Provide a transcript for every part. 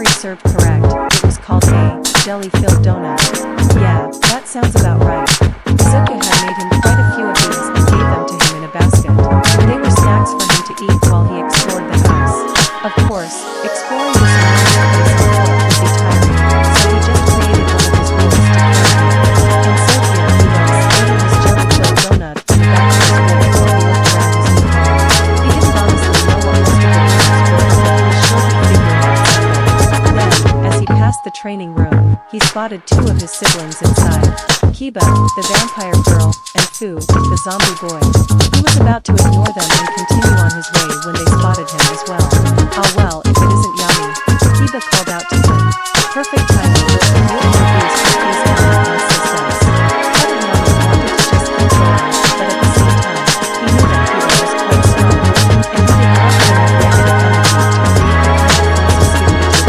memory served correct, it was called a jelly-filled donut. Yeah, that sounds about right. Zuko had made him quite a few of these and gave them to him in a basket. They were snacks for him to eat while he explored the house. Of course, exploring this enormous place on foot would be tiring, so he just created one of his wolves to carry him. And so here he was, eating his jelly-filled donut on the back of his wolf while he looked around his new home. He didn't honestly know what most of the rooms were, but he was sure he'd figure it out someday. Then, as he passed the training room, he spotted two of his siblings inside. Kiba, the vampire girl, and Fu, the zombie boy. He was about to ignore them and continue on his way when they spotted him as well. Ah well, if it isn't Yummy, Kiba called out to him. Perfect timing, the mutant beast with his hand on success. Having Yummy wanted to just keep going, but at the same time, he knew that Kiba was quite strong, and he did not have enough negative energy to create the kind of forces he needed to closer. Deciding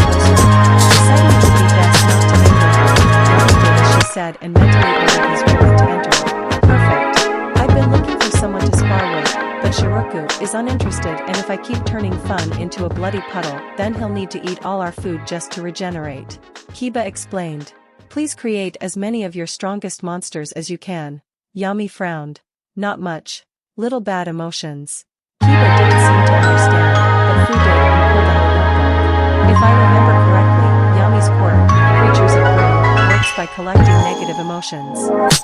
it would be best not to anger her, Yummy did as she said and mentally ordered his wolf to enter. Perfect. I've been looking for someone to spar with, but Shiroku is uninterested, and if I keep turning fun into a bloody puddle, then he'll need to eat all our food just to regenerate. Kiba explained. Please create as many of your strongest monsters as you can. Yami frowned. Not much. Little bad emotions. Kiba didn't seem to understand, but Fu did and pulled out a notebook. If I remember correctly, Yami's quirk, Creatures of Grim, works by collecting negative emotions.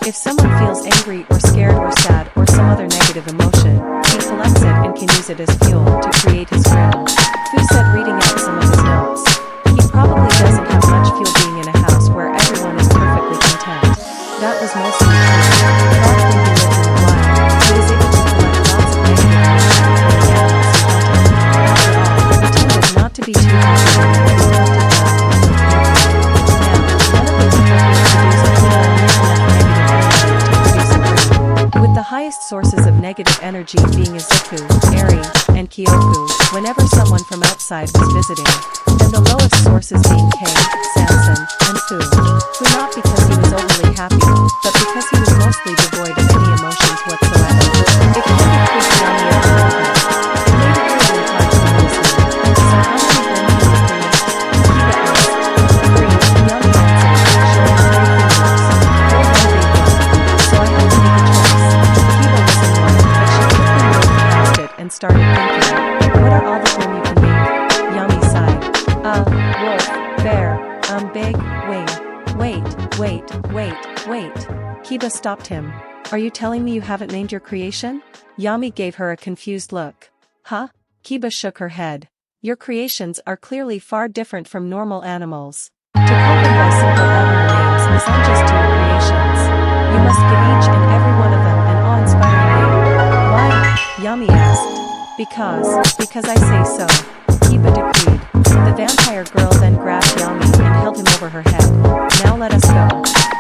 If someone feels angry or scared or sad or some other negative emotion, he collects it and can use it as fuel to create his grin. Fu said, reading out some of his notes. He probably doesn't have much fuel being in a house where everyone is perfectly content. That was mostly true. Back when he lived in the wild, he was able to collect lots of negative emotions from the animals he hunted. After all, he pretended not to be too happy when he was hunted down and painful. Now, none of the people here produce anywhere near enough negative energy to produce a grin. With the highest sources of negative energy being Izuku, Eri, and Kyoku, whenever someone from outside was visiting, and the lowest sources being Kei, Sanson, and Fu. Fu not because he was overly happy, but because he was mostly devoid of any emotions whatsoever. It kind of creeped Yummy out a little bit. It made it really hard to notice him. So how many grin can you create? Kiba asked. 3, Yummy answered, showing 3 fingers. Or one big one. So I had to make a choice. Kiba was annoyed, but she quickly moved past it and started thinking. What are all the grin you can make? Yummy sighed. Wolf, bear, big, wing. Wait. Kiba stopped him. Are you telling me you haven't named your creation? Yami gave her a confused look. Huh? Kiba shook her head. Your creations are clearly far different from normal animals. To call them by simple animal names is unjust to your creations. You must give each and every one of them an awe-inspiring name. Why? Yami asked. Because I say so. Kiba decreed. The vampire girl then grabbed Yami and held him over her head. Now let us go.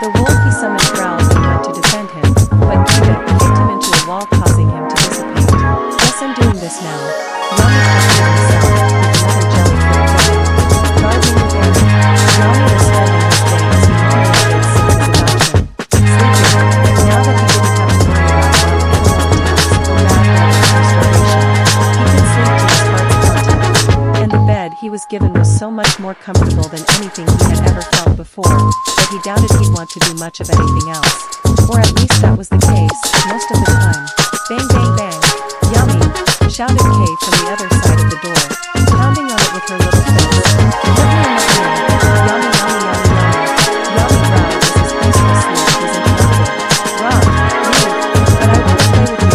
The wolf he summoned growled and went to defend him, but Kiba kicked him into a wall, causing him to dissipate. Guess I'm doing this now. Yami comforted himself with another jelly-filled donut. Gardening with Eri. Yami was spending his day as he normally did since his adoption. Sleeping. Now that he didn't have to worry about wild animal attacks or bad weather or starvation, he could sleep to his heart's content. And the bed he was given was so much more comfortable than anything he had ever felt before, that he doubted he'd want to do much of anything else. Or at least that was the case, most of the time. Bang bang bang. Yummy! Shouted Kay from the other side of the door, pounding on it with her little fist. Let me in. Yummy. Yummy growled as his peaceful sleep was interrupted. Rob, leave, but I want to play with you.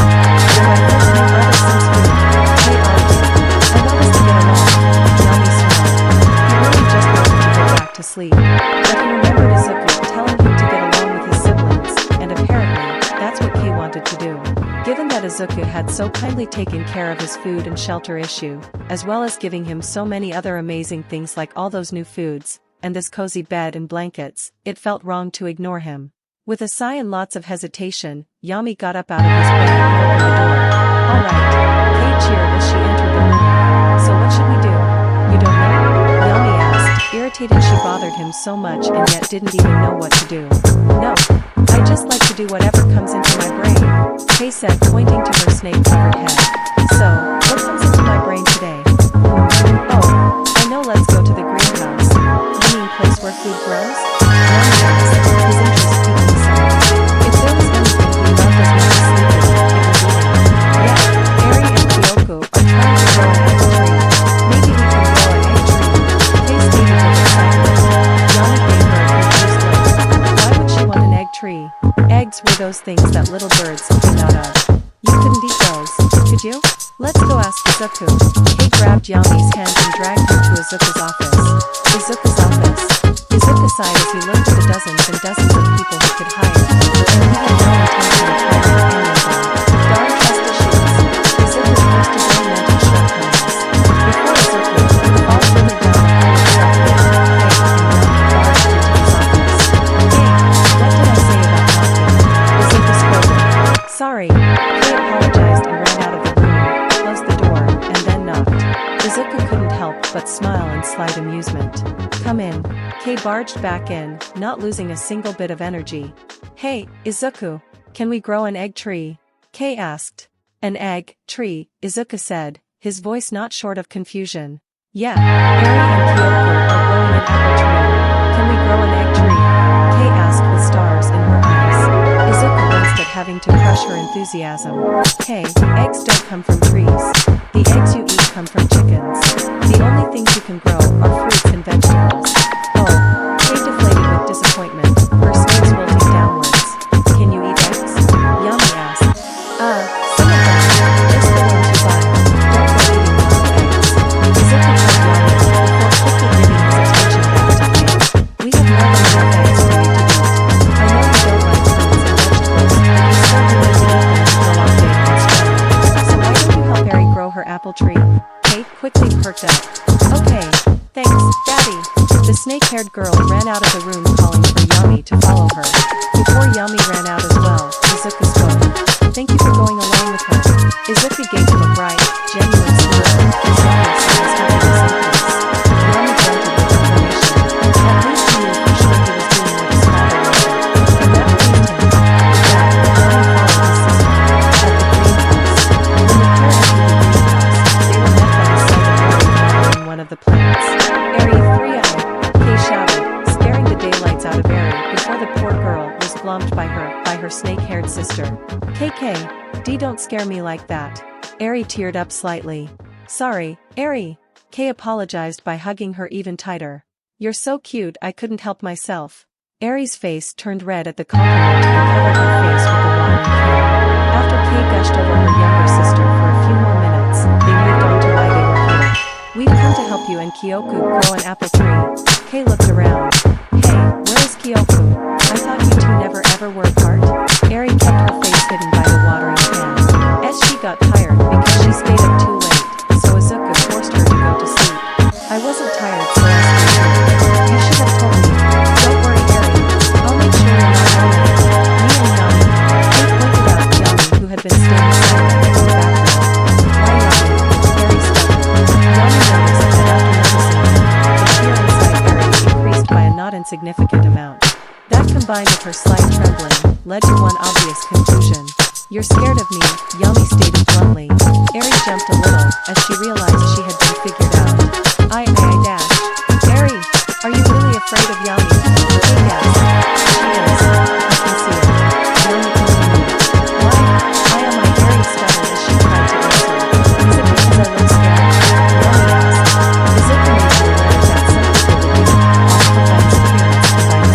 You're my first new brother since we. Kay argued. I want us to get along. Yummy smiled. He really just wanted to go back to sleep. But he remembered Izuku telling him to get along with his siblings, and apparently, that's what Kay wanted to do. Given that Izuku had so kindly taken care of his food and shelter issue, as well as giving him so many other amazing things like all those new foods, and this cozy bed and blankets, it felt wrong to ignore him. With a sigh and lots of hesitation, Yami got up out of his bed and opened the door. Alright, Kay cheered as she entered the room. So what should we do? You don't know? Yami asked, irritated she bothered him so much and yet didn't even know what to do. No. I just like to do whatever comes into my brain, Kay said, pointing to her snake-covered head. So, what comes into my brain today? Oh, I know, let's go to the the greenhouse. You mean place where food grows? Yami asked, his interest peaking some. If there was anything he loved as much as sleeping, it was eating. Yeah, Eri and Kyoko are trying to grow an apple tree. Maybe we can grow an egg tree. Kay stated with excitement. Yami gave her a confused look. Why would she want an egg tree? Eggs were those things that little birds came out of. You couldn't eat those, could you? Let's go ask Izuku. Kay grabbed Yami's hand and dragged him to Izuku's office. Izuku's office. Izuku sighed as he looked at the dozens and dozens of people he could hire. And he had no intention of hiring any of them. Darn trust issues. Izuku cursed his own mental shortcomings. Before Izuku, the ball further down the hall itself made him pay and Yami barged into his office. Hey, what did I say about knocking? Izuku spoke. Sorry. Kay apologized and ran out of the room, closed the door, and then knocked. Izuku couldn't help but smile in slight amusement. Come in. Kay barged back in, not losing a single bit of energy. Hey, Izuku, can we grow an egg tree? Kay asked. An egg tree, Izuku said, his voice not short of confusion. Yeah, Eri and Kyoko are growing an apple tree. Can we grow an egg tree? Kay asked with stars in her eyes. Izuku winced at having to crush her enthusiasm. Hey, eggs don't come from trees. The eggs you eat come from chickens. The only things you can grow are fruits and vegetables. Oh, Kay deflated with disappointment, her snakes wilting downwards. Can you eat eggs? Yami asked. Some of them, just the ones you buy. Don't go eating wild eggs. Izuku cut Yami before quickly giving his attention back to Kay. We have more than enough eggs for you to eat. I know you don't like fruits and vegetables, but you still do need to eat them to grow up big and strong. So why don't you help Eri grow her apple tree? Kay quickly perked up. Okay, thanks, Daddy. The snake-haired girl ran out of the room calling for Yami to follow her. Before Yami ran out as well, Izuku spoke. Thank you for going along with her. Izuku gave him a bright, genuine smile. Izuku saw his happiness increase. Yami grunted with information. At least he knew for sure he was doing what his father wanted. And that pleased him. With that, Yami followed his sister. At the greenhouse. When the pair entered the greenhouse, they were met by the sight of Eri watering one of the plants. Eri, three-eyed, Kay shouted, scaring the daylights out of Eri before the poor girl was glommed by her snake-haired sister. KK, don't scare me like that. Eri teared up slightly. Sorry, Eri. Kay apologized by hugging her even tighter. You're so cute I couldn't help myself. Eri's face turned red at the compliment and covered her face with the watering can. After Kay gushed over her younger sister for a few more minutes, they moved on to why they were here. We've come to help you and Kyoko grow an apple tree. Kay looked around. Hey, where is Kyoko? I thought you two never ever were apart? Eri kept her face hidden by the watering can. As she got tired because she stayed up too late, so Izuku forced her to go to sleep. I wasn't tired, so I stayed here. You should have told me. Don't worry, Eri. I'll make sure you're not lonely. Me and Yami. Kay pointed out Yami, who had been staying silent in the background. Why Yami? Eri stuttered. Yami noticed that after noticing him, the fear inside Eri increased by a not insignificant amount. That combined with her slight trembling, led to one obvious conclusion. You're scared of me, Yami stated bluntly. Eri jumped a little, as she realized she had been figured out. I dashed. Eri, are you really afraid of Yami? Kay gasped. She is. I can see it. Yami continued. Why? Eri stuttered as she tried to answer. Is it because I look scared? Yami asked. Izuku made her aware that some people would be off put by his appearance and by his tone,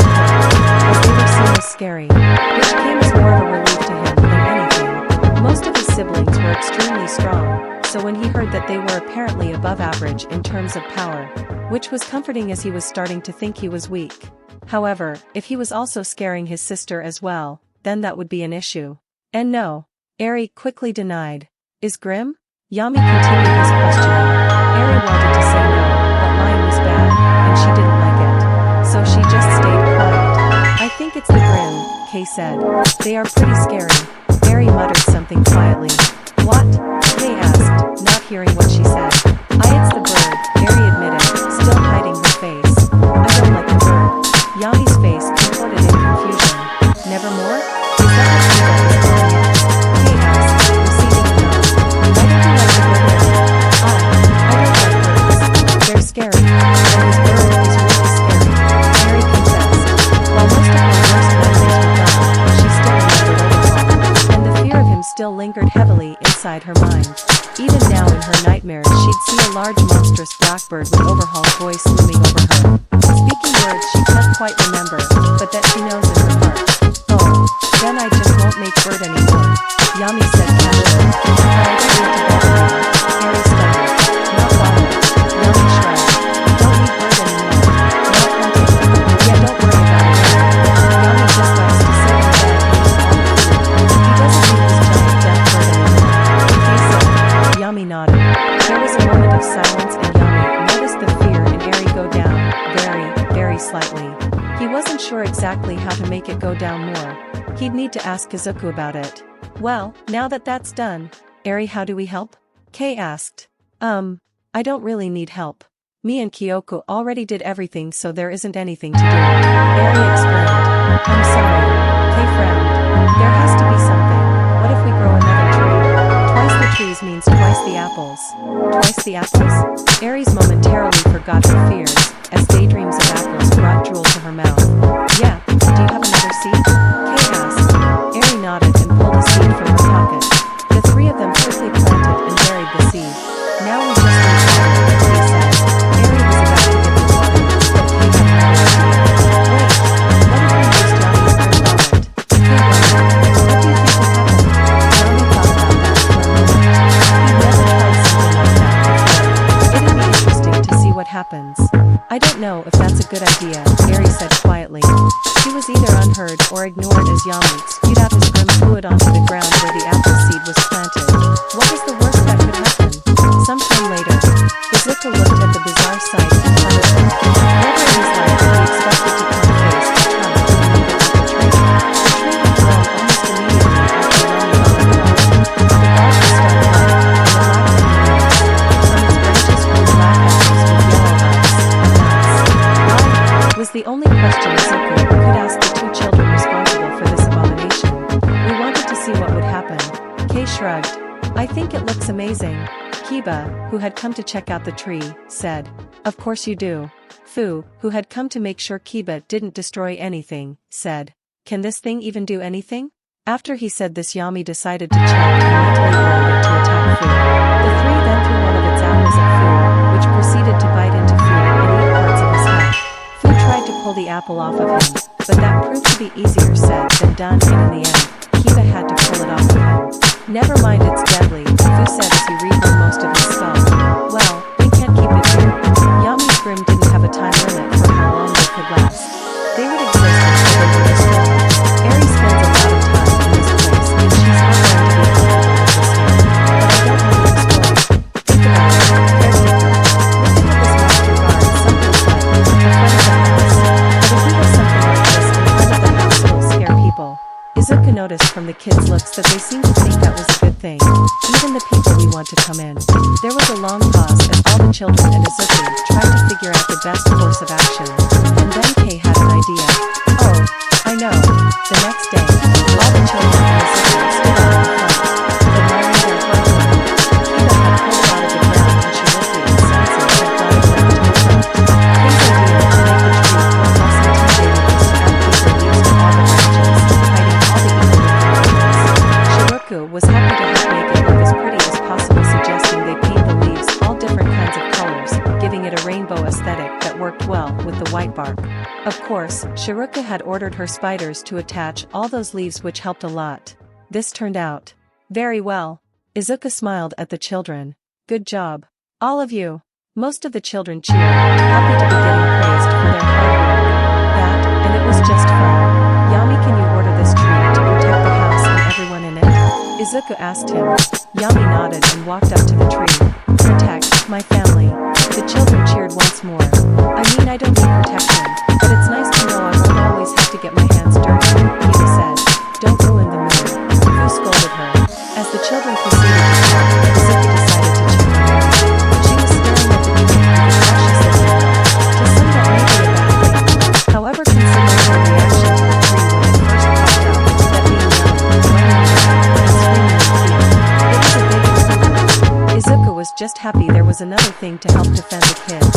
as they were seen as scary, which came as more of a relief to him than anything. Most of his siblings were extremely strong, so when he heard that they were apparently above average in terms of power, which was comforting as he was starting to think he was weak. However, if he was also scaring his sister as well, then that would be an issue. And no, Eri quickly denied. Is Grim? Yami continued his questioning. Eri wanted to say no, but lying was bad, and she didn't like it. So she just stayed quiet. I think it's the Grim, Kay said. They are pretty scary. Eri muttered something quietly. What? Kay asked, not hearing what she said. It's the bird, Eri admitted, still hiding her face. I don't like the bird. Yami's face contorted in confusion. Nevermore? Is that what she was telling you? Kay asked, receiving a nod. Why don't you like the bird? I don't like birds. They're scary. And his inside her mind. Even now in her nightmares she'd see a large monstrous blackbird with overhauled voice looming over her. Speaking words she can't quite remember, but that she knows in her heart. Oh, then I just won't make bird anymore, Yami said casually. I don't need to bother you, Harry stuttered. Not bother, Yami shrugged. Don't need bird anymore, not hunting. Yeah, don't worry about it. Yami just likes to sit in bed and eat all the food. He doesn't need this giant death bird anymore. He said. Yami nodded. There was a moment of silence and Yami noticed the fear in Eri go down, very slightly. He wasn't sure exactly how to make it go down more. He'd need to ask Izuku about it. Well, now that that's done, Eri, how do we help? Kei asked. I don't really need help. Me and Kyoko already did everything, so there isn't anything to do. Eri explained. I'm sorry. Kei frowned. There has to be something. What if we grow another tree? Twice the trees means twice the apples. Twice the apples? Aries momentarily forgot her fears, as daydreams of apples brought drool to her mouth. Yeah, do you have another seed? Kei asked. Eri nodded and pulled a seed from her pocket. The three of them quickly planted and buried the seed. Now we just need water, he said. Eri was about to get the water, but Kei had another idea. Wait, what if we used Johnny's green wallet? Kei wondered. What do you think would happen? Johnny thought about that for a moment. He'd never tried something like that before. It'd be interesting to see what happens. I don't know if that's a good idea, Eri said quietly. She was either unheard or ignored as Yami spewed out his grim fluid onto the ground where the apple seed was planted. What was the worst that could happen? Sometime later, Izuku looked at the bizarre sight in front of him. Never in his life had he expected to come face to trunk with a native apple tree. The tree had grown almost immediately after Yami opened it up. The bark was stark white, and it lacked any leaves. From its branches grew black apples with yellow eyes, and nuts. Why? Was the only question Izuku could ask the two children responsible for this abomination. We wanted to see what would happen. Kei shrugged. I think it looks amazing. Kiba, who had come to check out the tree, said. Of course you do. Fu, who had come to make sure Kiba didn't destroy anything, said. Can this thing even do anything? After he said this, Yami decided to check and mentally ordered it to attack Fu. The three then threw one of its apples at Fu, which proceeded to bite into Fu and eat parts of his head. Fu tried to pull the apple off of him, but that proved to be easier said than done, and in the end, Kiba had to pull it off of him. Never mind, it's deadly, Fu said as he regrown most of his skull. Well, we can't keep it here. Yami's grim didn't have a time limit for how long they could last. They would exist until they were destroyed. Eri spends a lot of time in this place and she's not going to be comfortable with this here. But I don't want to explore it. Think about it, caretaker. Looking at this monster guard, something's like, in front of the house. But if we have something like this in front of the house, it'll scare people. Izuku noticed from the kids' looks that they seemed to think that was a good thing. Even the people we want to come in. There was a long pause as all the children and Izuku tried to figure out the best course of action. And then Kei had an idea. Oh, I know. The next day, all the children and Izuku stood out in front, admiring their hard work. Kiba had pulled it out of the ground and Shiroki and Sensei had brought it around to the front. Kei's idea to make the tree look less intimidating was to add paper leaves to all the branches, hiding all the evil influences. Shiroku was happy to help make it look as pretty as possible, suggesting they paint the leaves all different kinds of colors, giving it a rainbow aesthetic that worked well with the white bark. Of course, Shiruka had ordered her spiders to attach all those leaves, which helped a lot. This turned out very well. Izuku smiled at the children. Good job. All of you. Most of the children cheered, happy to be getting praised for their hard work. That, and it was just fun. Yami, can you order this tree to protect the house and everyone in it? Izuku asked him. Yami nodded and walked up to the tree. Protect my family. The children cheered once more. I mean, I don't need protection, but it's nice to know I won't always have to get my hands dirty, Kiba said. Don't ruin the mood. Fu scolded her. As the children proceeded to talk, Izuku decided to check on her. She was staring at the tree with a cautious look. To some that may be a bad thing. However, considering her reaction to the tree when it first popped out, that being young, running around, and screaming in fear, it was a big improvement. Izuku was just happy there was another thing to help defend the kids.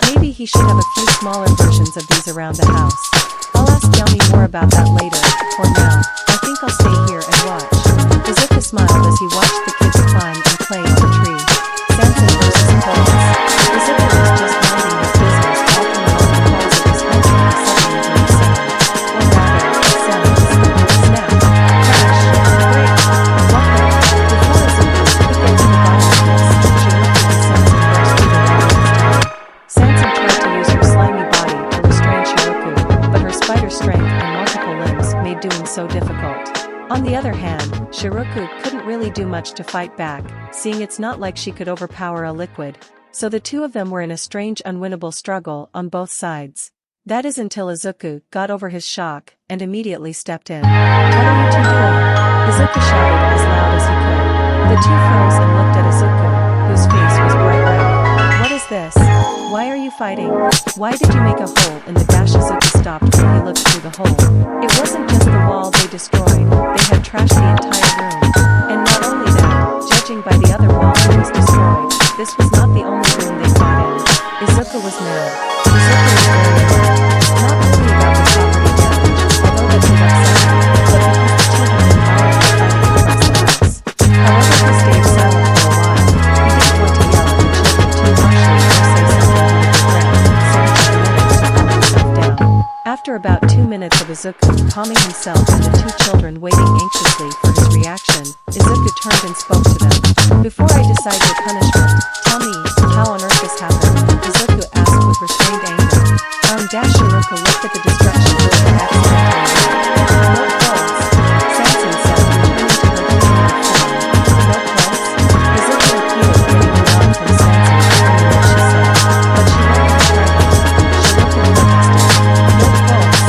Maybe he should have a few smaller versions of these around the house. I'll ask Yami more about that later. For now, I think I'll stay here and watch. Izuku smiled as he watched the kids play avoid doing so difficult. On the other hand, Shiroku couldn't really do much to fight back, seeing it's not like she could overpower a liquid. So the two of them were in a strange unwinnable struggle on both sides. That is until Izuku got over his shock and immediately stepped in. "What are you two doing?" Izuku shouted as loud as he could. The two froze and looked at Izuku, whose face was bright red. "What is this? Why are you fighting? Why did you make a hole in the dash?" Izuku stopped when he looked through the hole. It wasn't just the wall they destroyed, they had trashed the entire room. And not only that, judging by the other wall that was destroyed, this was not the only room they fought in. Izuku was mad. Izuku was very mad. Not only about the property damage, although that did upset him, but because the two had been violently fighting across the house. However, he stayed silent for a while. He didn't want to yell at the children too harshly or say something he would regret, so he took a minute to calm himself down. After about 2 minutes of Izuku calming himself and the two children waiting anxiously for his reaction, Izuku turned and spoke to them. "Before I decide your punishment, tell me, how on earth this happened?" Izuku asked with restrained anger. Shiroku looked at the destruction Lily had accidentally wrought. "No clothes," Sansan said, returning to her female form. "No clothes?" Izuku repeated, getting a nod from Sansan confirming what she said. But she let him try that. Shiroku protested. "No clothes!"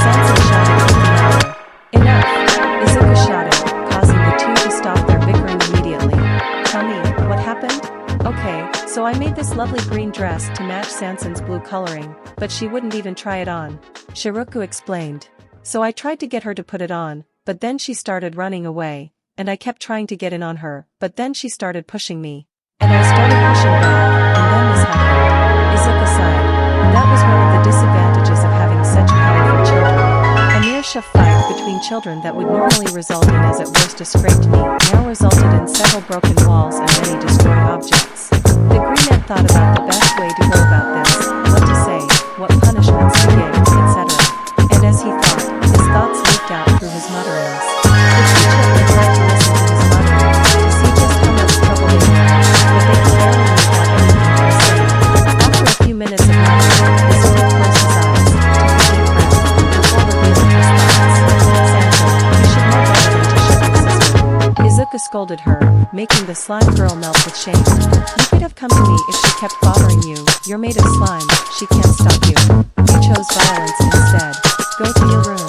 Sansan shouted even louder. "Enough!" Izuku shouted, causing the two to stop their bickering immediately. "Tell me, what happened?" "Okay, so I made this lovely green dress to match Sansan's blue coloring, but she wouldn't even try it on," Shiroku explained. "So I tried to get her to put it on, but then she started running away, and I kept trying to get in on her, but then she started pushing me. And I started pushing back, and then this happened." Izuku sighed. That was one of the disadvantages of having such powerful children. A mere shove fight between children that would normally result in as at worst a scraped knee now resulted in several broken walls and many destroyed objects. The greenette thought about the best way to go about this, what to say, what punishments to give, etc. And as he thought, his thoughts leaked out through his mutterings. The two children tried to listen to his mutterings, to see just how much trouble they were in, but they could barely make out anything he was saying. After a few minutes of muttering, Izuku closed his eyes, took a deep breath, before revealing his thoughts. "Sansan, you should know better than to shove your sister." Izuku scolded her, making the slime girl melt with shame. "You could have come to me if she kept bothering you. You're made of slime, she can't stop you. You chose violence instead. Go to your room,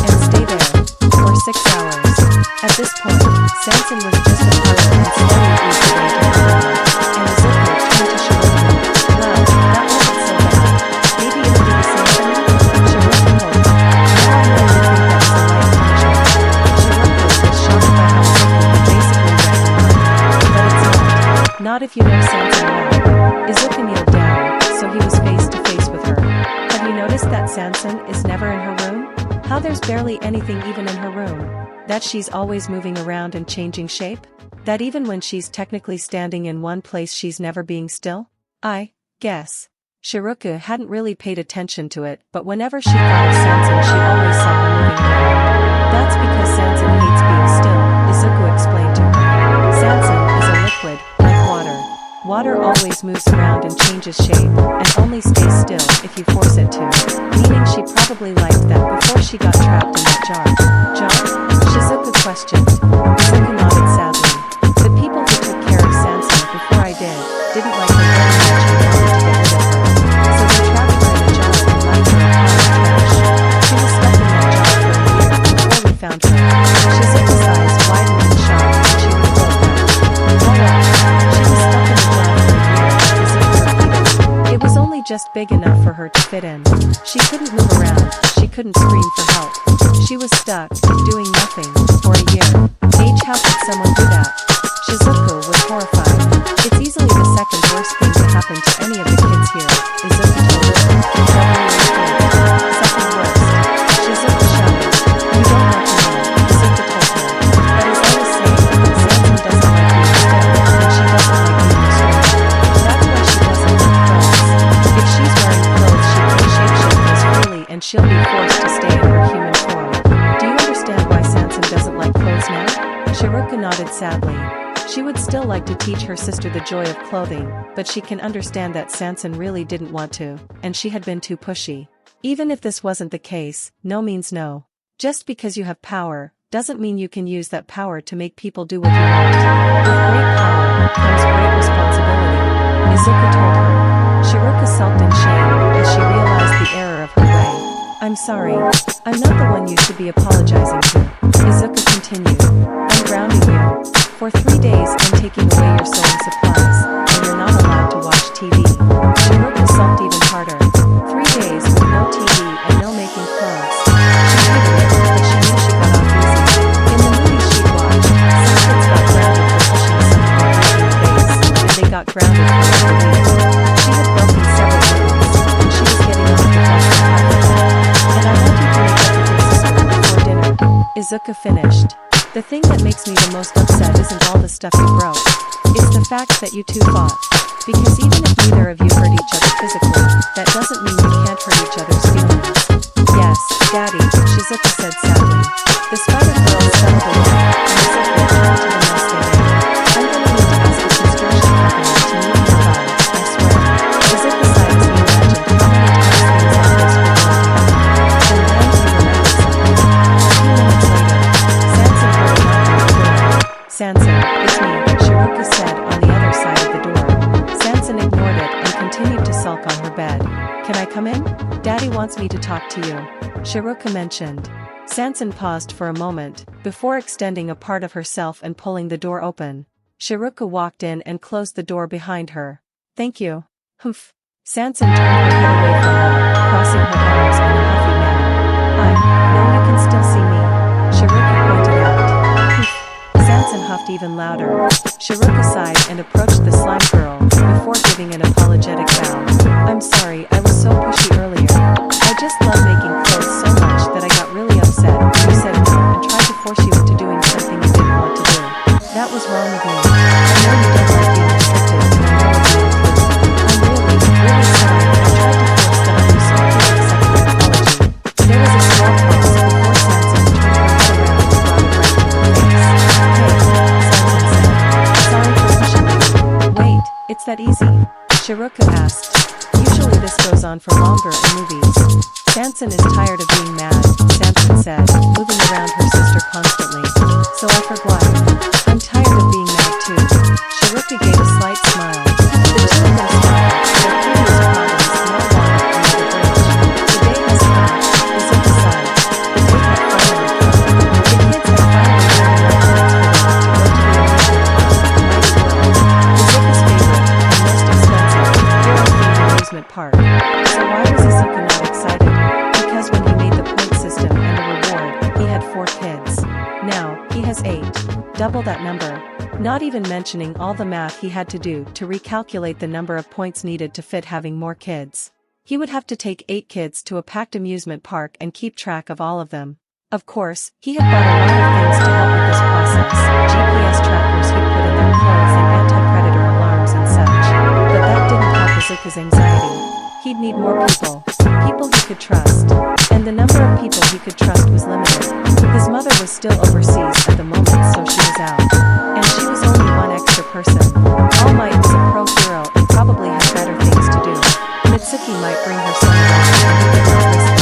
and stay there, for 6 hours. At this point, Sansan was just a part of and slowly eased away to her room, and Izuku turned to Shiroku. "Well, that wasn't so bad. Maybe it'll be the same for me?" Shiroku hoped. "Now I know you think that's a light punishment." Shiroku was shocked by how Izuku had basically read her mind. But it's not. Not if you know Sansan well. Izuku kneeled down, so he was face to face with her. "Have you noticed that Sansan is never in her room? How there's barely anything even in her room? That she's always moving around and changing shape? That even when she's technically standing in one place she's never being still? I guess." Shiroku hadn't really paid attention to it, but whenever she thought of Sansan she always saw her moving around. "That's because Sansan hates being still," Izuku explained to her. "Sansan is a liquid, like water. Water always moves around and changes shape, and only stays still if you force it to. Meaning she probably liked that before she got trapped in that jar." "Jar?" Shizuku questioned. Izuku nodded sadly. "The people who took care of Sansan before I didn't like her very much and wanted to get rid of her. So they trapped her in a jar and lined her a pile of trash. She was stuck in that jar for a year before we found her." Shizuku's eyes widened in shock and she replied back. "What? She was stuck in a jar for a year," Izuku repeated. "It was only just big enough for her to fit in. She couldn't move around, she couldn't scream for help. She was stuck, doing nothing, for a year. How could someone do that?" Shizuku was horrified. "It's easily the second worst thing to happen to any of the kids here," Izuku told her. "Second worst." Shizuku shouted. "You don't want to know," Izuku told her. "But as I was saying, Sansan doesn't like being still, and she doesn't like being restrained. That's why she doesn't wear clothes. If she's wearing clothes she can shapeshift as freely and she'll be forced to stay in her human form. Do you understand why Sansan doesn't like clothes now?" Shiroku nodded sadly. She would still like to teach her sister the joy of clothing, but she can understand that Sansan really didn't want to, and she had been too pushy. Even if this wasn't the case, no means no. Just because you have power, doesn't mean you can use that power to make people do what you want. With great power comes great responsibility, Izuku told her. Shiruka sulked in shame as she realized the error of her way. I'm sorry. I'm not the one you should be apologizing to, Izuku continued. I'm grounding you. For 3 days I'm taking away your sewing supplies, and you're not allowed to watch TV. Shiruka sulked even harder. 3 days with no TV and no making clothes. She hated it, but she knew she got off easy. In the movies she'd watched, some kids got grounded for pushing someone or breaking a vase, and they got grounded for like a week. She had broken several rules, and she was getting on to bust on top of that. And I want you to make up with your sister before dinner, Izuku finished. The thing that makes me the most upset isn't all the stuff you broke. It's the fact that you two fought. Because even if neither of you hurt each other physically, that doesn't mean you can't hurt each other's feelings. Yes, Daddy, Shizuka said sadly. The spider girls settled away, and Izuku turned to the mess they made. I'm gonna need to ask a construction company to move nearby, I swear. Izuku sighed as he imagined how many times things like this were going to happen. And then he remembered something. A few minutes later, Sanson heard a knock on the door. Sanson, it's me, Shiruka said on the other side of the door. Sanson ignored it and continued to sulk on her bed. Can I come in? Daddy wants me to talk to you, Shiruka mentioned. Sanson paused for a moment, before extending a part of herself and pulling the door open. Shiruka walked in and closed the door behind her. Thank you. Humph. Sanson turned her head away from her, crossing her arms in a huffy manner. I know you can still see me, Shiruka pointed out. Humph. Sanson huffed even louder. Shiruka sighed and approached the slime girl, before giving an apologetic bow. I'm sorry, I was so pushy earlier. I just love making clothes so much that I got really upset when you said no and tried to force you into doing something you didn't want to do. That was wrong of me. I know you don't like being restricted, and I know it's not true. I'm really sorry. I tried to force that on you so please accept my apology. There was a small pause before Sanson turned her head around and brought it right to her face. Hey, Sanson said. Sorry for pushing you. Wait, it's that easy? Shiruka asked. Usually this goes on for longer in movies. Sanson is tired of being mad, Sanson said, moving around her sister constantly. So I forgot. I'm tired of being mad too. Shiruka gave a slight smile. The two of them smiled, their previous problems no longer under the bridge. The day has come, Izuku sighed. The day had finally come. The kids had finally learned enough things for them to go to the amusement park, the mighty world. Izuku's favorite and most expensive, hero-themed amusement park. So why was Izuku not excited? Because when he made the point system and the reward, he had 4 kids. Now, he has 8. Double that number. Not even mentioning all the math he had to do to recalculate the number of points needed to fit having more kids. He would have to take 8 kids to a packed amusement park and keep track of all of them. Of course, he had bought a lot of things to help with this process, GPS trackers he'd put in their clothes and anti-predator alarms and such. But that didn't help Izuku's anxiety. He'd need more people he could trust. And the number of people he could trust was limited. His mother was still overseas at the moment, so she was out. And she was only one extra person. All Might was a pro hero and probably had better things to do. Mitsuki might bring her son along, and he did not risk that.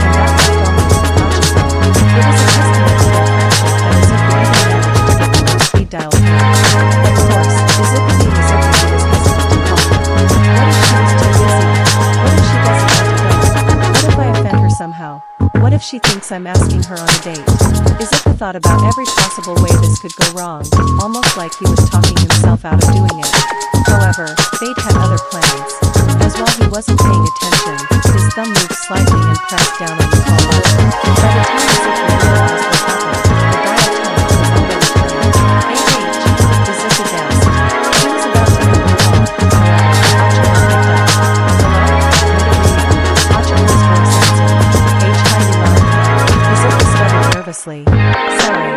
And that left only Hachiko. It was a testament to their friendship that Izuku even managed to get them on speed dial phone. Of course, Izuku being Izuku, he was hesitant to call her. What if she was too busy? What if she doesn't want to go? What if I offend her somehow? What if she thinks I'm asking her on a date? Izuku thought about every possible way this could go wrong, almost like he was talking himself out of doing it. However, fate had other plans. As while he wasn't paying attention, his thumb moved slightly and pressed down on the call button. By the time Izuku realized what happened, the dial tone was already playing. Izuku gasped. He was about to end the call, however, Hachiko picked up. Hello? Midoriya? Hachiko's voice answered. Izuku stuttered nervously. Sorry,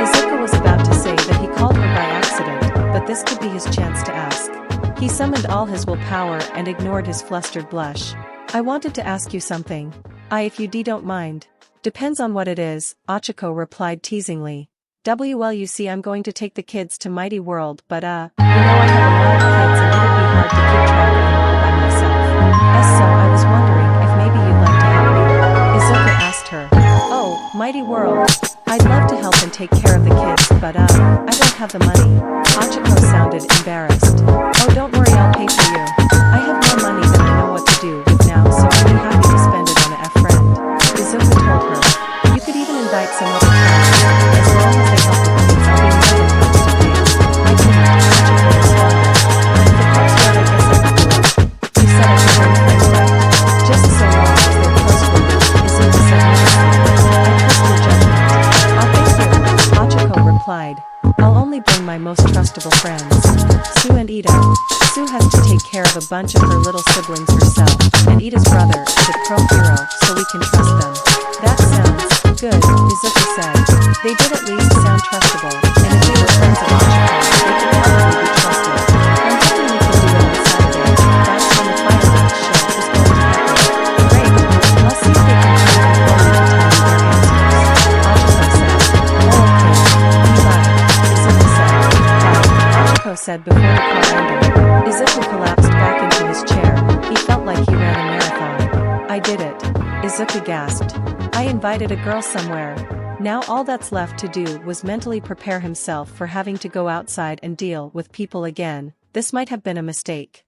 Izuku was about to say that he called her by accident, but this could be his chance to ask. He summoned all his willpower and ignored his flustered blush. I wanted to ask you something. If you don't mind. Depends on what it is, Hachiko replied teasingly. Well, you see, I'm going to take the kids to Mighty World, but I have a lot of kids and it'd be hard to keep track of them all by myself. So I was wondering if maybe you'd like to help me. Izuku asked her, bunch of her little siblings herself, and Ida's brother is a pro hero, so we can trust them. That sounds good, Izuku said. They did at least sound trustable, and if they were friends of Ochako, they could probably be trusted. I'm hoping we can do it on Saturday. That's when the fireworks show is going to happen. Great, I'll see if they can come before me to tell me their answers. Ochako said. Oh okay, be glad, Izuku said. Bye, Ochako said before the call ended. Izuku collapsed back into his chair. He felt like he ran a marathon. I did it. Izuku gasped. I invited a girl somewhere. Now all that's left to do was mentally prepare himself for having to go outside and deal with people again. This might have been a mistake.